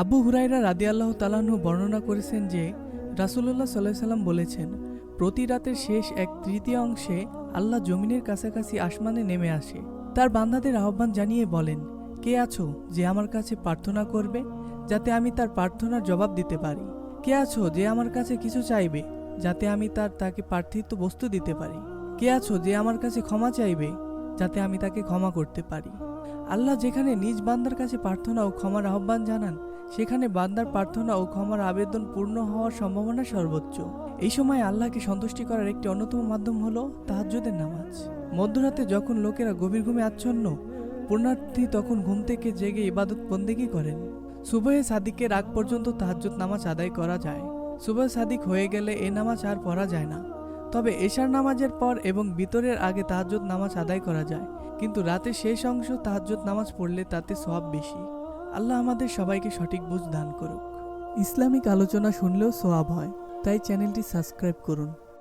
আবু হুরায়রা রাদিয়াল্লাহু তাআলা আনহু বর্ণনা করেছেন যে রাসূলুল্লাহ সাল্লাল্লাহু আলাইহি সাল্লাম বলেছেন, প্রতি রাতের শেষ 1/3 অংশে আল্লাহ জমিনের কাছাকাছি আসমানে নেমে আসে। তার বান্দাদের আহ্বান জানিয়ে বলেন, কে আছো যে আমার কাছে প্রার্থনা করবে যাতে আমি তার প্রার্থনার জবাব দিতে পারি? কে আছো যে আমার কাছে কিছু চাইবে যাতে আমি তাকে প্রার্থিত বস্তু দিতে পারি? কে আছো যে আমার কাছে ক্ষমা চাইবে যাতে আমি তাকে ক্ষমা করতে পারি? আল্লাহ যেখানে নিজ বান্দার কাছে প্রার্থনা ও ক্ষমার আহ্বান জানান, সেখানে বান্দার প্রার্থনা ও ক্ষমার আবেদন পূর্ণ হওয়ার সম্ভাবনা সর্বোচ্চ। এই সময় আল্লাহকে সন্তুষ্টি করার একটি অন্যতম মাধ্যম হলো তাহাজ্জুদের নামাজ। মধ্যরাতে যখন লোকেরা গভীর ঘুমে আচ্ছন্ন, পুণ্যার্থী তখন ঘুম থেকে জেগে ইবাদত বন্দেগী করেন। সুবহে সাদিকের আগ পর্যন্ত তাহাজ্জুদ নামাজ আদায় করা যায়। সুবহে সাদিক হয়ে গেলে এ নামাজ আর পড়া যায় না। তবে এশার নামাজের পর এবং বিতরের আগে তাহাজ্জুদ নামাজ আদায় করা যায়, কিন্তু রাতের শেষ অংশ তাহাজ্জুদ নামাজ পড়লে তাতে সওয়াব বেশি। আল্লাহ আমাদের সবাইকে সঠিক বুঝ দান করুক। ইসলামিক আলোচনা শুনলেও সওয়াব হয়, তাই চ্যানেলটি সাবস্ক্রাইব করুন।